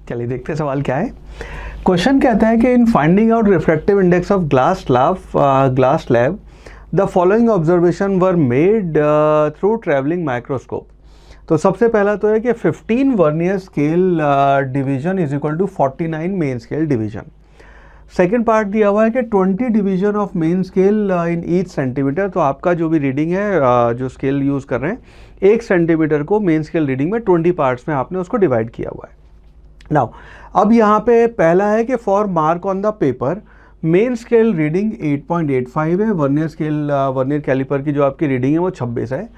चलिए देखते हैं सवाल क्या है। क्वेश्चन कहता है कि in finding out refractive index of glass lab the following observation were made through travelling microscope. तो सबसे पहला तो है कि 15 vernier scale division is equal to 49 main scale division. Second part दिया हुआ है कि 20 division of main scale in each centimetre. तो आपका जो भी रीडिंग है जो स्केल यूज़ कर रहे हैं 1 सेंटीमीटर को मेन स्केल रीडिंग में 20 पार्ट्स में आपने उसको डिवाइड किया हुआ है। नाउ अब यहाँ पे पहला है कि for mark on the paper main scale reading 8.85 है, वर्नियर कैलिपर की जो आपकी रीडिंग है वो 26 है।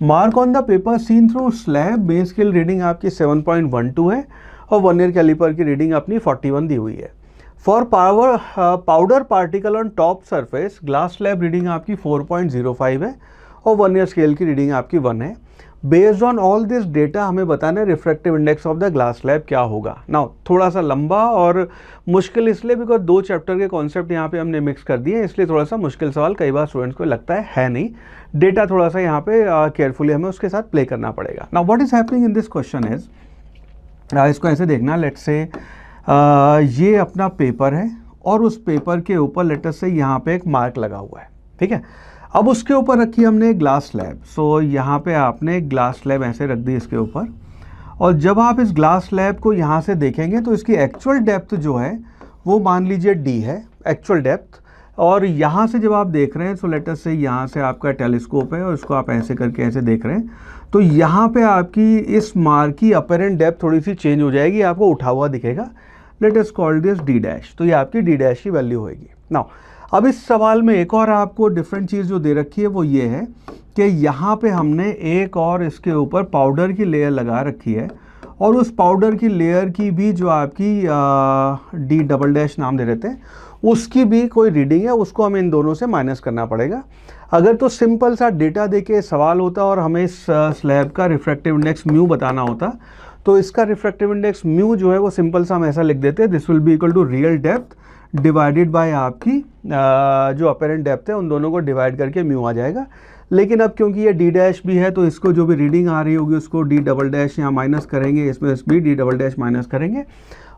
Mark on the paper seen through slab main scale reading आपकी 7.12 है और वर्नियर कैलिपर की रीडिंग अपनी 41 दी हुई है। For powder particle on top surface glass slab reading आपकी 4.05 है और वर्नियर स्केल की रीडिंग आपकी 1 है। Based on all this data हमें बताना है refractive index of the glass slab क्या होगा। नाउ थोड़ा सा लंबा और मुश्किल इसलिए बिकॉज 2 चैप्टर के कॉन्सेप्ट यहाँ पे हमने मिक्स कर दिए, इसलिए थोड़ा सा मुश्किल सवाल कई बार स्टूडेंट्स को लगता है नहीं। डेटा थोड़ा सा यहाँ पे केयरफुली हमें उसके साथ प्ले करना पड़ेगा। Now what is happening in this question is, इसको ऐसे देखना, लेट्स से ये अपना पेपर है और उस पेपर के ऊपर लेट्स से यहाँ पे एक मार्क लगा हुआ है, ठीक है। अब उसके ऊपर रखी हमने ग्लास स्लैब। सो यहाँ पे आपने ग्लास स्लैब ऐसे रख दी इसके ऊपर, और जब आप इस ग्लास स्लैब को यहाँ से देखेंगे तो इसकी एक्चुअल डेप्थ जो है वो मान लीजिए d है एक्चुअल डेप्थ। और यहाँ से जब आप देख रहे हैं तो लेट्स से यहाँ से आपका टेलीस्कोप है और इसको आप ऐसे करके ऐसे देख रहे हैं, तो यहाँ पे आपकी इस मार्क की अपेरेंट डेप्थ थोड़ी सी चेंज हो जाएगी, आपको उठा हुआ दिखेगा। Let us call this d dash, तो ये आपकी d डैश की वैल्यू होगी। नाउ अब इस सवाल में एक और आपको डिफरेंट चीज़ जो दे रखी है वो ये है कि यहाँ पे हमने एक और इसके ऊपर पाउडर की लेयर लगा रखी है और उस पाउडर की लेयर की भी जो आपकी डी डबल डैश नाम दे देते हैं उसकी भी कोई रीडिंग है, उसको हमें इन दोनों से माइनस करना पड़ेगा। अगर तो सिंपल सा डेटा देके सवाल होता और हमें इस स्लैब का रिफ्रैक्टिव इंडेक्स म्यू बताना होता तो इसका रिफ्रैक्टिव इंडेक्स म्यू जो है वो सिंपल सा हम ऐसा लिख देते हैं, this will be equal to real depth divided by आपकी जो अपेरेंट डेप्थ है उन दोनों को डिवाइड करके म्यू आ जाएगा। लेकिन अब क्योंकि ये डी डैश भी है तो इसको जो भी रीडिंग आ रही होगी उसको डी डबल डैश यहाँ माइनस करेंगे, इसमें भी डी डबल डैश माइनस करेंगे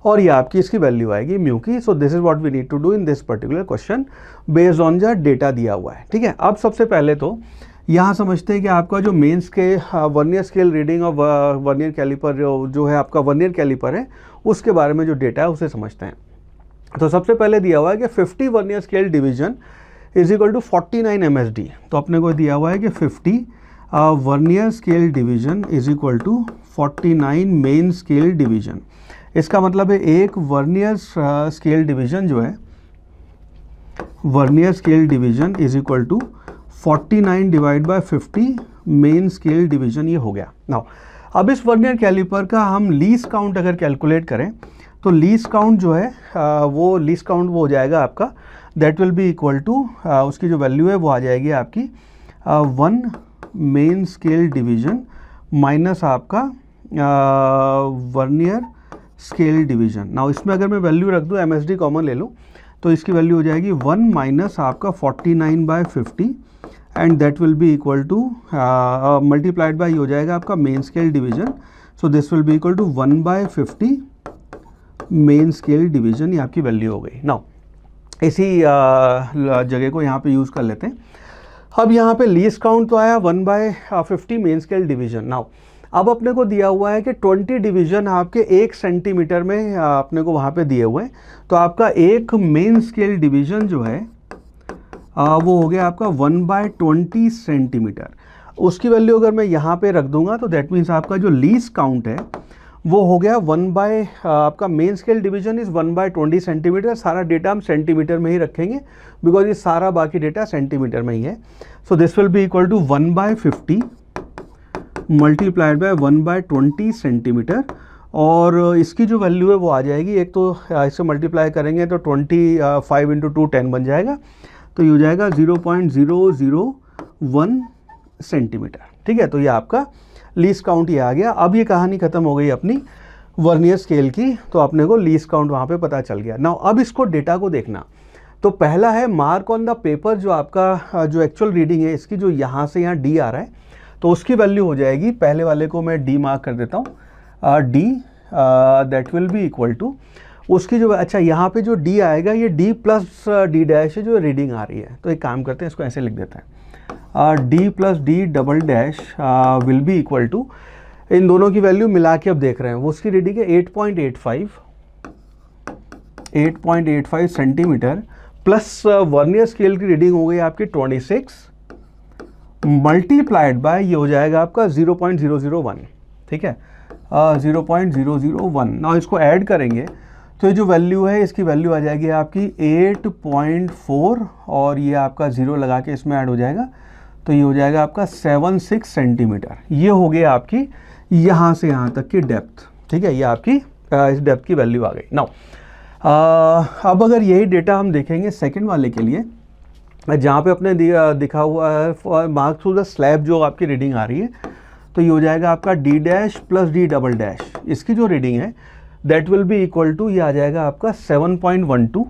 और ये आपकी इसकी वैल्यू आएगी म्यू की। So this is what we need to do in this particular question based on the data दिया हुआ है, ठीक है। अब सबसे पहले तो यहाँ समझते हैं कि आपका जो main scale vernier scale reading और वर्नियर कैलिपर जो है आपका वर्नियर कैलिपर है उसके बारे में जो डेटा है उसे समझते हैं। तो सबसे पहले दिया हुआ है कि 50 vernier scale division is equal to 49 MSD। तो अपने को दिया हुआ है कि 50 vernier scale division is equal to 49 main scale division. इसका मतलब है एक वर्नियर स्केल डिवीजन जो है vernier scale division is equal to 49 divide by 50 main scale division, ये हो गया। नाउ अब इस वर्नियर कैलिपर का हम लीस्ट काउंट अगर कैलकुलेट करें तो लीस्ट काउंट जो है वो लीस्ट काउंट वो हो जाएगा आपका that will be equal to उसकी जो वैल्यू है वो आ जाएगी आपकी 1 मेन स्केल डिवीजन माइनस आपका वर्नियर स्केल डिवीजन। नाउ इसमें अगर मैं वैल्यू रख दूँ MSD कॉमन ले लूँ तो इसकी वैल्यू हो जाएगी 1 माइनस आपका 49 by 50 and that will be equal to multiplied by हो जाएगा आपका main scale division. So this will be equal to 1 by 50 main scale division, ये आपकी वैल्यू हो गई। नाउ इसी जगह को यहाँ पे यूज़ कर लेते हैं। अब यहाँ पे लीस्ट काउंट तो आया 1 by 50 main scale division. Now अब अपने को दिया हुआ है कि 20 डिवीजन आपके 1 सेंटीमीटर में अपने को वहाँ पे दिए हुए हैं, तो आपका एक मेन स्केल डिवीजन जो है वो हो गया आपका 1 बाय 20 सेंटीमीटर। उसकी वैल्यू अगर मैं यहाँ पे रख दूंगा तो दैट मीन्स आपका जो लीस्ट काउंट है वो हो गया 1 बाय आपका main scale division is 1 by 20 centimetre. सारा डेटा हम सेंटीमीटर में ही रखेंगे बिकॉज ये सारा बाकी डेटा सेंटीमीटर में ही है। So this will be equal to 1 by 50 multiplied by 1 by 20 centimetre और इसकी जो वैल्यू है वो आ जाएगी, एक तो इससे मल्टीप्लाई करेंगे तो 25 इंटू 2 10 बन जाएगा, तो ये हो जाएगा 0.001 सेंटीमीटर, ठीक है। तो ये आपका लीस्ट काउंट ये आ गया। अब ये कहानी खत्म हो गई अपनी वर्नियर स्केल की, तो अपने को लीस्ट काउंट वहाँ पे पता चल गया। नाउ अब इसको डेटा को देखना, तो पहला है मार्क ऑन द पेपर, जो आपका जो एक्चुअल रीडिंग है इसकी जो यहाँ से यहाँ डी आ रहा है तो उसकी वैल्यू हो जाएगी, पहले वाले को मैं डी मार्क कर देता हूँ, D that will be equal to उसकी जो, अच्छा यहाँ पे जो d आएगा ये d प्लस d डैश है जो रीडिंग आ रही है, तो एक काम करते हैं इसको ऐसे लिख देते हैं, d plus d double dash will be equal to, इन दोनों की वैल्यू मिला के अब देख रहे हैं, वो उसकी रीडिंग है 8.85 सेंटीमीटर प्लस वर्नियर स्केल की रीडिंग हो गई आपकी 26 मल्टीप्लाइड बाय ये हो जाएगा आपका 0.001, ठीक है, 0.001। ना इसको ऐड करेंगे तो ये जो वैल्यू है इसकी वैल्यू आ जाएगी आपकी 8.4 और ये आपका 0 लगा के इसमें ऐड हो जाएगा, तो ये हो जाएगा आपका 76 सेंटीमीटर। ये हो गया आपकी यहाँ से यहाँ तक की डेप्थ, ठीक है, ये आपकी इस डेप्थ की वैल्यू आ गई। नाउ अब अगर यही डेटा हम देखेंगे सेकंड वाले के लिए, जहाँ पे अपने दिखा हुआ है मार्क थ्रू द स्लैब जो आपकी रीडिंग आ रही है, तो ये हो जाएगा आपका d dash plus d double dash, इसकी जो रीडिंग है that will be equal to, ये आ जाएगा आपका 7.12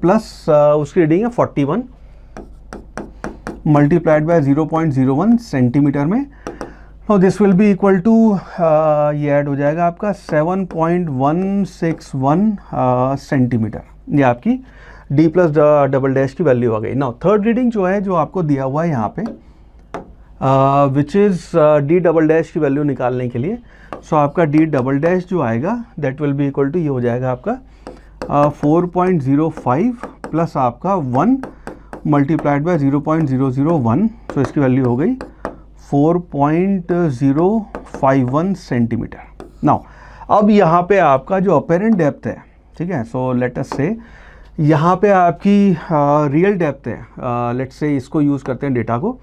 प्लस उसकी रीडिंग है 41 मल्टीप्लाइड बाय 0.01 सेंटीमीटर में, और this will be equal to, ये ऐड हो जाएगा आपका 7.161 सेंटीमीटर। ये आपकी d प्लस डबल डैश की वैल्यू आ गई। नाउ थर्ड रीडिंग जो है जो आपको दिया हुआ है यहाँ पे which is d double dash की वैल्यू निकालने के लिए, सो आपका d डबल डैश जो आएगा that will be equal to, ये हो जाएगा आपका 4.05 प्लस आपका 1 मल्टीप्लाइड बाय 0.001, सो इसकी वैल्यू हो गई 4.051 सेंटीमीटर। नाउ अब यहाँ पे आपका जो अपेरेंट डेप्थ है, ठीक है, सो लेट अस से यहाँ पे आपकी रियल डेप्थ है, लेट से इसको यूज़ करते हैं डेटा को,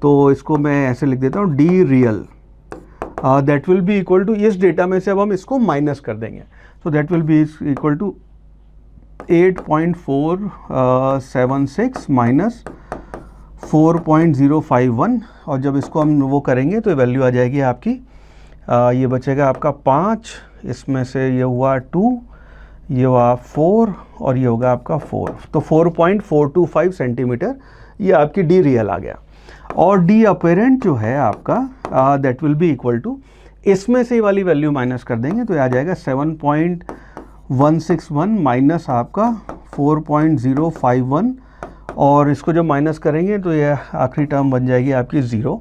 तो इसको मैं ऐसे लिख देता हूँ d real that will be equal to, इस डेटा में से अब हम इसको माइनस कर देंगे, तो that will be equal to 8.476 minus 4.051, और जब इसको हम वो करेंगे तो वैल्यू आ जाएगी आपकी, ये बचेगा आपका 5, इसमें से ये हुआ 2, ये हुआ 4 और ये होगा आपका 4, तो 4.425 सेंटीमीटर ये आपकी डी रियल आ गया। और डी अपेरेंट जो है आपका that will be equal to, इसमें से वाली वैल्यू माइनस कर देंगे तो ये आ जाएगा 7.161 माइनस आपका 4.051, और इसको जब माइनस करेंगे तो ये आखिरी टर्म बन जाएगी आपकी 0,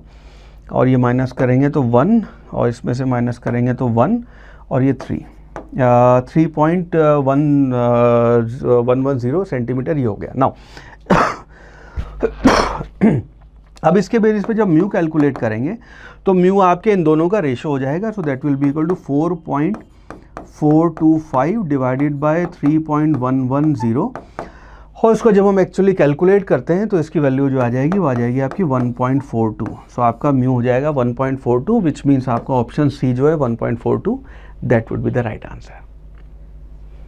और ये माइनस करेंगे तो 1, और इसमें से माइनस करेंगे तो 1, और ये 3.110 सेंटीमीटर ये हो गया। नाउ अब इसके बेसिस पे जब म्यू कैलकुलेट करेंगे तो म्यू आपके इन दोनों का रेशो हो जाएगा, so that will be equal to 4.425 divided by 3.110, और इसको जब हम एक्चुअली कैलकुलेट करते हैं तो इसकी वैल्यू जो आ जाएगी वो आ जाएगी आपकी 1.42, सो आपका म्यू हो जाएगा 1.42, विच मीन्स आपका ऑप्शन सी जो है 1.42 that would be the right answer.